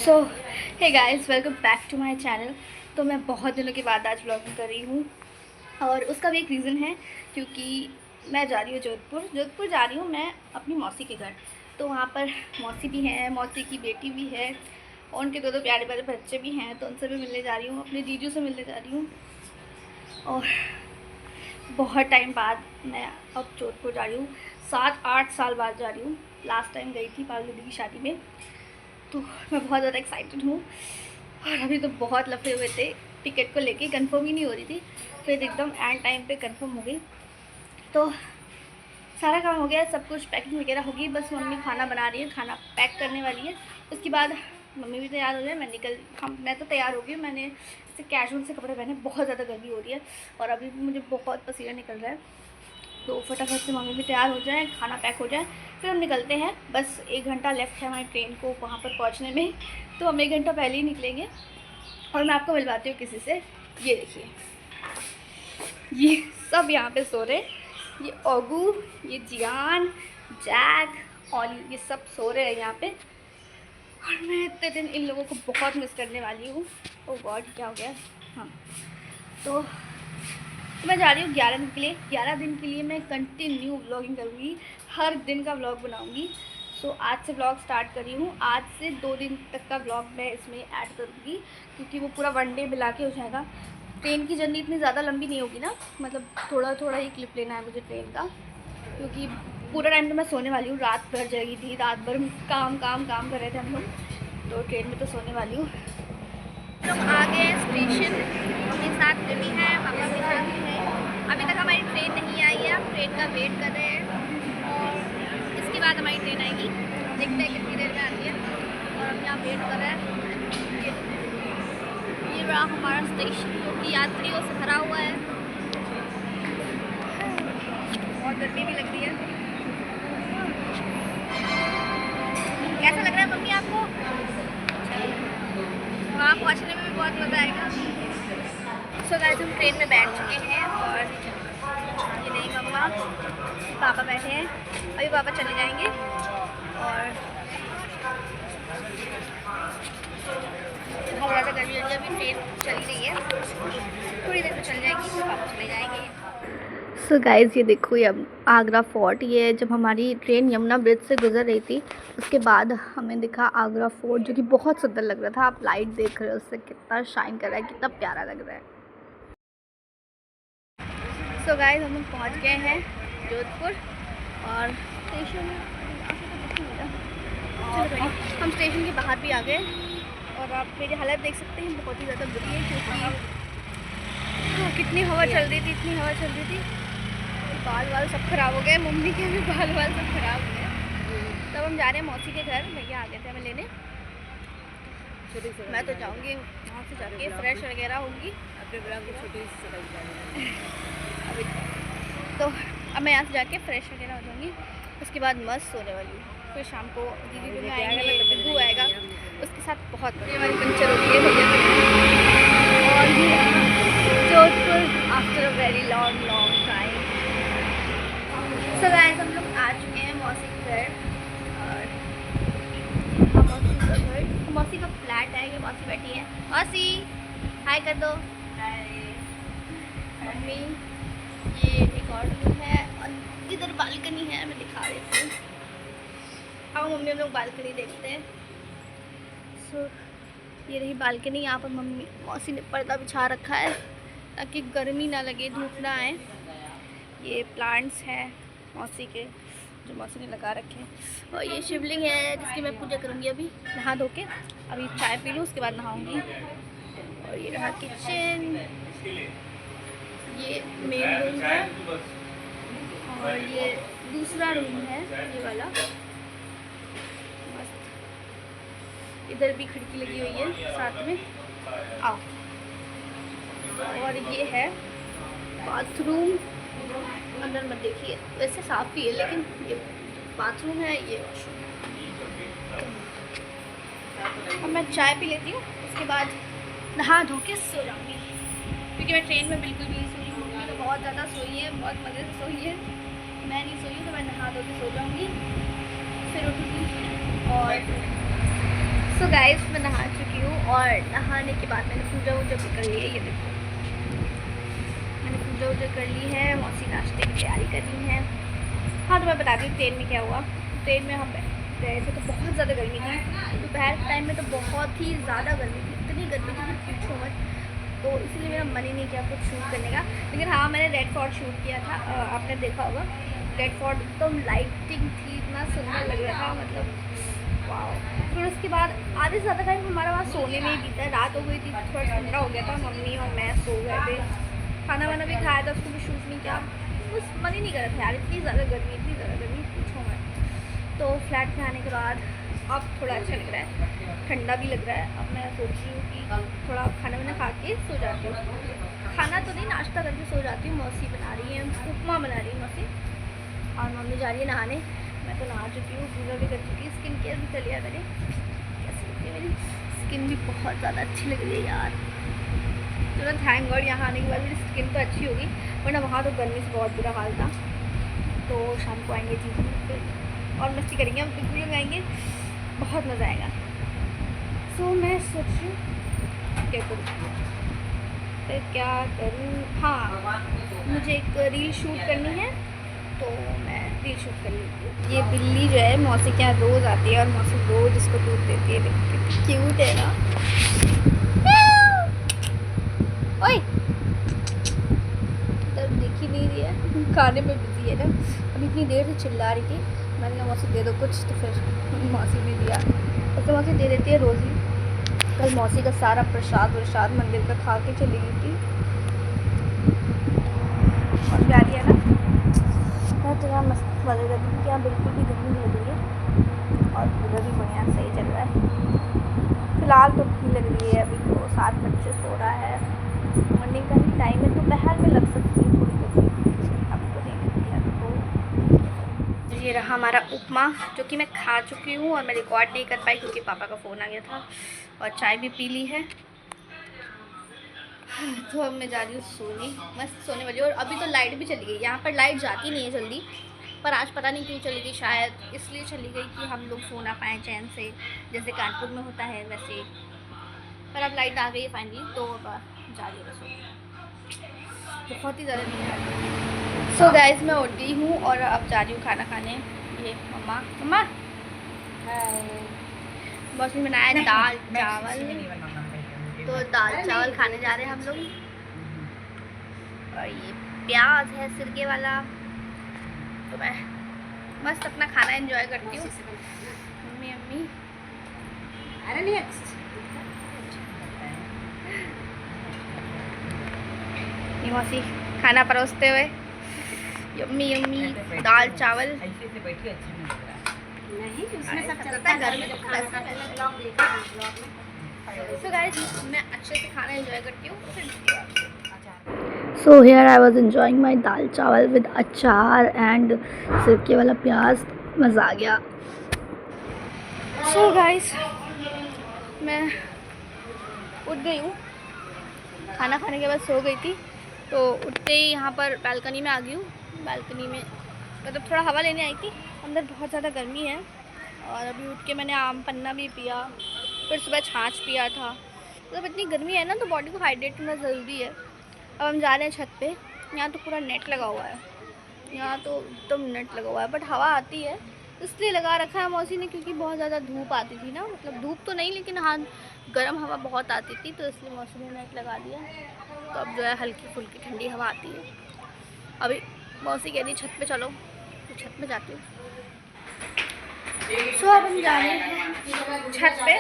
So hey guys, welcome back to my channel. तो मैं बहुत दिनों के बाद आज ब्लॉगिंग कर रही हूँ और उसका भी एक रीज़न है, क्योंकि मैं जा रही हूँ जोधपुर जा रही हूँ मैं अपनी मौसी के घर। तो वहाँ पर मौसी भी हैं, मौसी की बेटी भी है और उनके दो प्यारे प्यारे बच्चे भी हैं। तो उनसे भी मिलने जा रही हूँ, अपने जीजू से मिलने जा रही हूँ। और बहुत टाइम बाद मैं अब जोधपुर जा रही हूँ, 7-8 साल बाद जा रही हूँ। लास्ट टाइम गई थी पागल दीदी की शादी में। तो मैं बहुत ज़्यादा एक्साइटेड हूँ और अभी तो बहुत लफड़े हुए थे, टिकट को लेके कंफर्म ही नहीं हो रही थी। फिर एकदम एंड टाइम पे कंफर्म हो गई। तो सारा काम हो गया, सब कुछ पैकिंग वगैरह होगी। बस मम्मी खाना बना रही है, खाना पैक करने वाली है। उसके बाद मम्मी भी तैयार हो जाए, मैं तो तैयार हो गई। मैंने ऐसे कैजुअल से कपड़े पहने, बहुत ज़्यादा गर्मी हो रही है और अभी भी मुझे बहुत पसीना निकल रहा है। तो फटाफट से मम्मी भी तैयार हो जाए, खाना पैक हो जाए, फिर हम निकलते हैं। बस 1 घंटा लेफ्ट है हमारी ट्रेन को वहाँ पर पहुँचने में, तो हम 1 घंटा पहले ही निकलेंगे। और मैं आपको मिलवाती हूँ किसी से। ये देखिए, ये सब यहाँ पे सो रहे, ये ओगू, ये जियान, जैक और ये सब सो रहे हैं यहाँ पे। और मैं इतने दिन इन लोगों को बहुत मिस करने वाली हूँ। ओह गॉड, क्या हो गया। हाँ, तो मैं जा रही हूँ 11 दिन के लिए। 11 दिन के लिए मैं कंटिन्यू व्लॉगिंग करूँगी, हर दिन का व्लॉग बनाऊँगी। सो आज से व्लॉग स्टार्ट कर रही हूँ। आज से 2 दिन तक का व्लॉग मैं इसमें ऐड करूँगी, क्योंकि वो पूरा 1 डे मिला के हो जाएगा। ट्रेन की जर्नी इतनी ज़्यादा लंबी नहीं होगी ना, मतलब थोड़ा थोड़ा ही क्लिप लेना है मुझे ट्रेन का, क्योंकि पूरा टाइम तो मैं सोने वाली हूँ। रात भर जगी थी, रात भर काम काम काम कर रहे थे हम लोग, तो ट्रेन में तो सोने वाली हूँ। लोग आ गए हैं स्टेशन, मेरे साथ भी है, पापा भी साथ है। अभी तक हमारी ट्रेन नहीं आई है, हम ट्रेन का वेट कर रहे हैं और इसके बाद हमारी ट्रेन आएगी। देखते हैं कितनी देर में आती है और हम यहाँ वेट कर रहे हैं। ये रहा हमारा स्टेशन, जो कि यात्रियों से भरा हुआ है। बहुत गर्मी भी लग रही है। कैसा लग रहा है मम्मी आपको? वहाँ पहुँचने में भी बहुत मज़ा आएगा। सो गाइस, हम ट्रेन में बैठ चुके हैं और ये नहीं मम्मा, पापा बैठे हैं। अभी पापा चले जाएंगे और बहुत ज़्यादा गर्मी हो रही है। अभी ट्रेन चली रही है, थोड़ी देर में चल जाएगी, फिर पापा चले जाएंगे। सो गाइस, ये देखो, ये आगरा फोर्ट। ये जब हमारी ट्रेन यमुना ब्रिज से गुजर रही थी, उसके बाद हमें दिखा आगरा फोर्ट, जो कि बहुत सुंदर लग रहा था। आप लाइट देख रहे हो, उससे कितना शाइन कर रहा है, कितना प्यारा लग रहा है। सो गाइस, हम लोग पहुँच गए हैं जोधपुर और स्टेशन हम स्टेशन के बाहर भी आ गए और आप मेरी हालत देख सकते हैं, बहुत ही ज़्यादा बुरी है, क्योंकि कितनी हवा चल रही थी, इतनी हवा चल रही थी। बाल सब ख़राब हो गए, मम्मी के भी बाल सब ख़राब हो गए। तब हम जा रहे हैं मौसी के घर, भैया आ गए थे हमें लेने। मैं तो जाऊँगी वहाँ से जाके फ्रेश वगैरह होंगी अभी। तो अब मैं यहाँ से जाके फ्रेश वगैरह हो जाऊँगी, उसके बाद मस्त सोने वाली हूँ। फिर शाम को दीदी भी आएंगे, बिल्लू आएगा, उसके साथ बहुत ये वाली पंचर हो गई है भैया। और Jodhpur after a very long time. So guys, हम लोग आ चुके हैं मौसी के घर और मौसी का फ्लैट है। ये मौसी बैठी है, मौसी हाय कर दो। मम्मी, ये एक और रूम है और इधर बालकनी है, मैं दिखा देती हूँ। हाँ मम्मी, हम लोग बालकनी देखते हैं। सो ये रही बालकनी। यहाँ पर मौसी ने पर्दा बिछा रखा है ताकि गर्मी ना लगे, धूप ना आए। ये प्लांट्स हैं मौसी के, जो मौसी ने लगा रखे हैं। और ये शिवलिंग है जिसकी मैं पूजा करूँगी अभी नहा धो के। अभी चाय पी लूँ, उसके बाद नहाऊँगी। और ये रहा किचन, ये मेन रूम है और ये दूसरा रूम है, ये वाला मस्त। इधर भी खिड़की लगी हुई है साथ में। आओ, और ये है बाथरूम। अंदर मत देखिए, वैसे साफ ही है, लेकिन ये बाथरूम है, ये वॉशरूम। अब मैं चाय पी लेती हूँ, उसके बाद नहा धो के सो जाऊँगी, क्योंकि मैं ट्रेन में बिल्कुल भी नहीं सोई। मम्मी तो बहुत ज़्यादा सोई है, बहुत मज़े से सोई है। मैं नहीं सोई, तो मैं नहा धो के सो जाऊँगी, फिर उठूँगी। और सो सो गाइस मैं नहा चुकी हूँ और नहाने के बाद मैंने पूजा वूजा भी कर ली है। ये देखो मैंने पूजा वूजा कर ली है। मौसी नाश्ते की तैयारी कर ली है। हाँ तो मैं बताती हूँ ट्रेन में क्या हुआ। ट्रेन में हम गए थे तो बहुत ज़्यादा गर्मी थी। दोपहर के टाइम में तो बहुत ही ज़्यादा गर्मी थी, इतनी गर्मी थी कि पूछो मत। तो इसीलिए मेरा मन ही नहीं किया कुछ शूट करने का। लेकिन हाँ मैंने रेड फोर्ट शूट किया था, आपने देखा होगा। रेड फोर्ट एकदम लाइटिंग थी, इतना सुंदर लग रहा था, मतलब वाह। फिर उसके बाद आधे से ज़्यादा टाइम हमारा वहाँ सोने में ही बीता। रात हो गई थी, थोड़ा ठंडा हो गया था, मम्मी और मैं सो गए थे। खाना वाना भी खाया था, उसको भी शूट नहीं किया, बस मन ही नहीं कर रहा था यार। इतनी ज़्यादा गर्मी पूछो मत। तो फ्लैट में आने के बाद अब थोड़ा अच्छा लग रहा है, ठंडा भी लग रहा है। अब मैं सोच रही हूँ कि थोड़ा खाना वाना खा के सो जाती हूँ। खाना तो नहीं, नाश्ता करके सो जाती हूँ। मौसी बना रही है, उपमा बना रही है मौसी, और मम्मी जा रही है नहाने। मैं तो नहा चुकी हूँ, पूजा भी कर चुकी हूँ, स्किन केयर भी कर लिया मैंने। कैसी लगती है मेरी स्किन? भी बहुत ज़्यादा अच्छी लग रही है यार। चलो थैंक गॉड यहाँ आने के बाद मेरी स्किन तो अच्छी होगी, वरना वहाँ तो गर्मी से बहुत बुरा हाल था। तो शाम को आएंगे जी फिर और मस्ती करेंगे, हम पिकनिक लगाएंगे, बहुत मज़ा आएगा। सो मैं सोच रही हूँ क्या करूँ, फिर क्या करूँ। हाँ मुझे एक रील शूट करनी है, तो मैं रील शूट कर लेती हूँ। ये बिल्ली जो है मौसी के यहाँ रोज़ आती है और मौसी रोज़ इसको दूध देती है। देखिए क्यूट है ना। ओए तब दिख ही नहीं रही है, खाने में बिजी है ना। अब इतनी देर से चिल्ला रही थी, मैंने कहा मौसी दे दो कुछ, तो फिर मौसी ने दिया। वैसे मौसी दे देती है रोज़ ही। कल मौसी का सारा प्रसाद मंदिर का खा के चली गई थी। और प्यारी है ना। मैं तो यहाँ मस्त मज़े कर रही हूँ कि यहाँ बिल्कुल भी गर्मी नहीं लग रही है और पूरा भी बढ़िया सही चल रहा है। फ़िलहाल तो नहीं लग रही है, अभी तो 7 बजे सो रहा है। मॉर्निंग का ही टाइम है, दोपहर में लग सकती है थोड़ी गर्मी, अभी तो नहीं लगती है। तो ये रहा हमारा उपमा जो कि मैं खा चुकी हूँ और मैं रिकॉर्ड नहीं कर पाई क्योंकि पापा का फ़ोन आ गया था। और चाय भी पी ली है। तो अब मैं जा रही हूँ सोने, मस्त सोने वाली। और अभी तो लाइट भी चली गई। यहाँ पर लाइट जाती नहीं है जल्दी, पर आज पता नहीं क्यों चली गई, शायद इसलिए चली गई कि हम लोग सो ना पाएँ चैन से, जैसे कानपुर में होता है वैसे। पर अब लाइट आ गई है फाइनली, तो अब जा रही हूँ सो। बहुत ही ज़्यादा नींद आ रही है। सो गाइस मैं उठ गई हूँ और अब जा रही हूँ खाना खाने। ये मम्मा बॉस ने बनाया दाल चावल, तो दाल चावल खाने जा रहे हैं हम लोग। और ये प्याज है सिरके वाला। तो मैं मस्त अपना खाना एंजॉय करती हूँ। मम्मी अरे नहीं मौसी खाना परोसते हुए, यम्मी यम्मी दाल चावल। नहीं उसमें सब चलता है घर में। सो गाइस मैं अच्छे से खाना एंजॉय करती हूँ, फिर so here I was enjoying my dal chawal with अचार एंड सिरके वाला प्याज। मज़ा आ गया। सो गाइस मैं उठ गई हूँ, खाना खाने के बाद सो गई थी। तो उठते ही यहाँ पर बालकनी में आ गई हूँ। बालकनी में मतलब थोड़ा हवा लेने आई थी, अंदर बहुत ज़्यादा गर्मी है। और अभी उठ के मैंने आम पन्ना भी पिया, फिर सुबह छाछ पिया था। मतलब इतनी गर्मी है ना, तो बॉडी को हाइड्रेट करना ज़रूरी है। अब हम जा रहे हैं छत पे। यहाँ तो पूरा नेट लगा हुआ है, यहाँ तो एकदम नेट लगा हुआ है, बट हवा आती है इसलिए लगा रखा है मौसी ने, क्योंकि बहुत ज़्यादा धूप आती थी ना। मतलब धूप तो नहीं, लेकिन हाँ गर्म हवा बहुत आती थी, तो इसलिए मौसी ने नेट लगा दिया। तो अब जो है हल्की फुल्की ठंडी हवा आती है। अभी मौसी कह रही छत पे चलो, तो छत पे जाती हूँ। सो अब हम जा रहे हैं छत पे।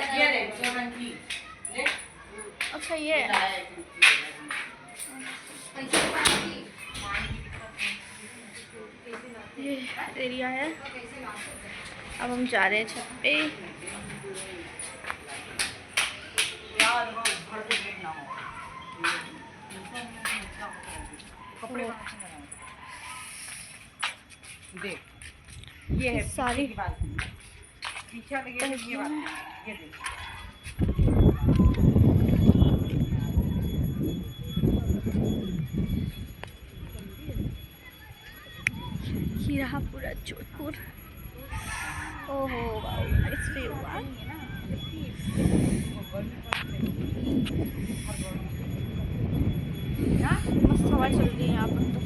अच्छा ये एरिया है। अब हम जा रहे हैं छत पे। देख ये है सारी ये रहा पूरा जोधपुर। ओहो वाओ नाइस व्यू। मस्त हवा चल रही है यहाँ पर तो।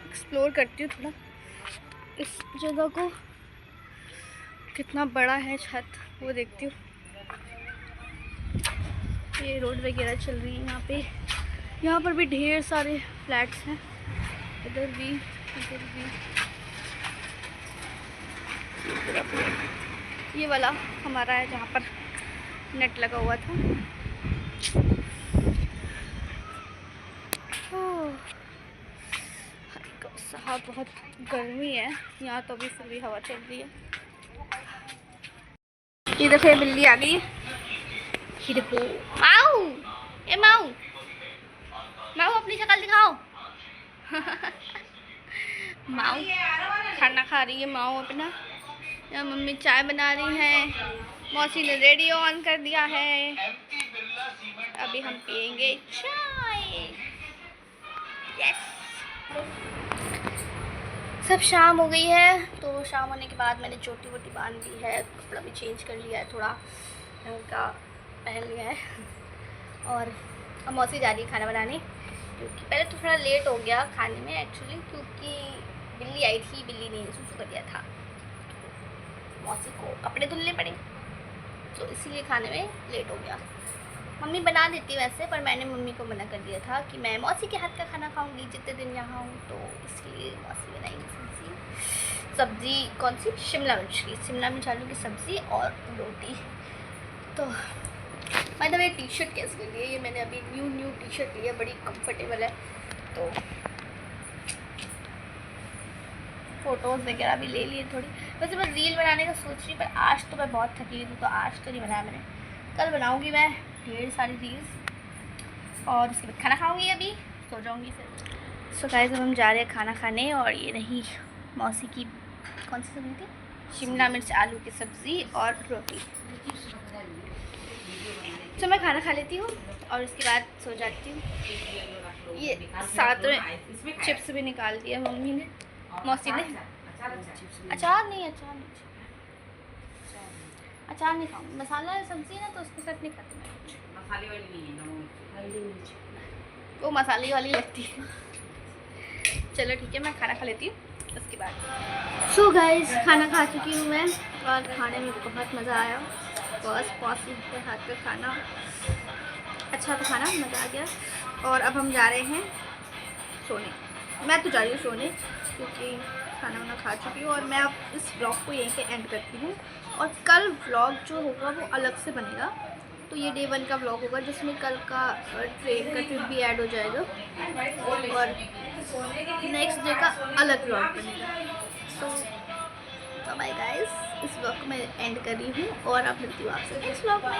एक्सप्लोर करती हूँ थोड़ा इस जगह को, कितना बड़ा है छत वो देखती हूँ। ये रोड वगैरह चल रही है यहाँ पे। यहाँ पर भी ढेर सारे फ्लैट्स हैं, इधर भी इधर भी। ये वाला हमारा है जहाँ पर नेट लगा हुआ था। साहब बहुत गर्मी है यहाँ तो, अभी फिर भी हवा चल रही है। ये देखो बिल्ली आ गई है, ये देखो। माऊ, ए माऊ, माऊ अपनी शक्ल दिखाओ। माऊ खाना खा रही है माऊ अपना। यहाँ मम्मी चाय बना रही है, मौसी ने रेडियो ऑन कर दिया है। अभी हम पियेंगे चाय। यस। सब शाम हो गई है, तो शाम होने के बाद मैंने चोटी वोटी बांध दी है, कपड़ा भी चेंज कर लिया है, थोड़ा का पहन लिया है। और अब मौसी जा रही है खाना बनाने, क्योंकि पहले तो थोड़ा लेट हो गया खाने में एक्चुअली, क्योंकि बिल्ली आई थी, बिल्ली ने सुसु कर दिया था, मौसी को कपड़े धुलने पड़े, तो इसीलिए खाने में लेट हो गया। मम्मी बना देती वैसे, पर मैंने मम्मी को मना कर दिया था कि मैं मौसी के हाथ का खाना खाऊंगी जितने दिन यहाँ हूँ, तो इसलिए मौसी बनाएंगी सब्ज़ी। कौन सी? शिमला मिर्च की, शिमला मिर्च आलू की सब्ज़ी और रोटी। तो मैंने ये टी शर्ट कैसे ली है, ये मैंने अभी न्यू टी शर्ट ली है, बड़ी कंफर्टेबल है। तो फ़ोटोज़ वगैरह भी ले लिए थोड़ी। वैसे मैं रील बनाने का सोच रही, पर आज तो मैं बहुत थकी थी, तो आज तो नहीं बनाया मैंने। कल बनाऊंगी मैं ढेर सारी रील्स, और उसके बाद खाना खाऊंगी, अभी सो जाऊंगी फिर। सो गाइस अब हम जा रहे हैं खाना खाने, और ये रही मौसी की कौन सी सब्ज़ी थी? शिमला मिर्च आलू की सब्ज़ी और रोटी। तो मैं खाना खा लेती हूँ और उसके बाद सो जाती हूँ। ये साथ में चिप्स भी निकाल दिया मम्मी ने, मौसी ने। अचार नहीं खाऊँ, मसाला सब्ज़ी है ना, तो उसके साथ नहीं खाती मैं। मसाले वाली नहीं है, वो मसाले वाली लगती है। चलो ठीक है, मैं खाना खा लेती हूँ उसके बाद। सो गाइस खाना खा चुकी हूँ मैं, और खाने में बहुत मज़ा आया। बस मौसी के हाथ का खाना अच्छा था, खाना मज़ा आ गया। और अब हम जा रहे हैं सोने। मैं तो जा रही हूँ सोने, क्योंकि खाना वाना खा चुकी हूँ। और मैं अब इस ब्लॉग को यहीं पे एंड करती हूँ, और कल व्लॉग जो होगा वो अलग से बनेगा। तो ये डे 1 का व्लॉग होगा, जिसमें कल का ट्रेन का ट्रिप भी ऐड हो जाएगा, और नेक्स्ट डे का अलग व्लॉग बनेगा। सो बाय गाइस, इस व्लॉग को मैं एंड कर रही हूँ, और अब मिलती हूँ आपसे नेक्स्ट व्लॉग में।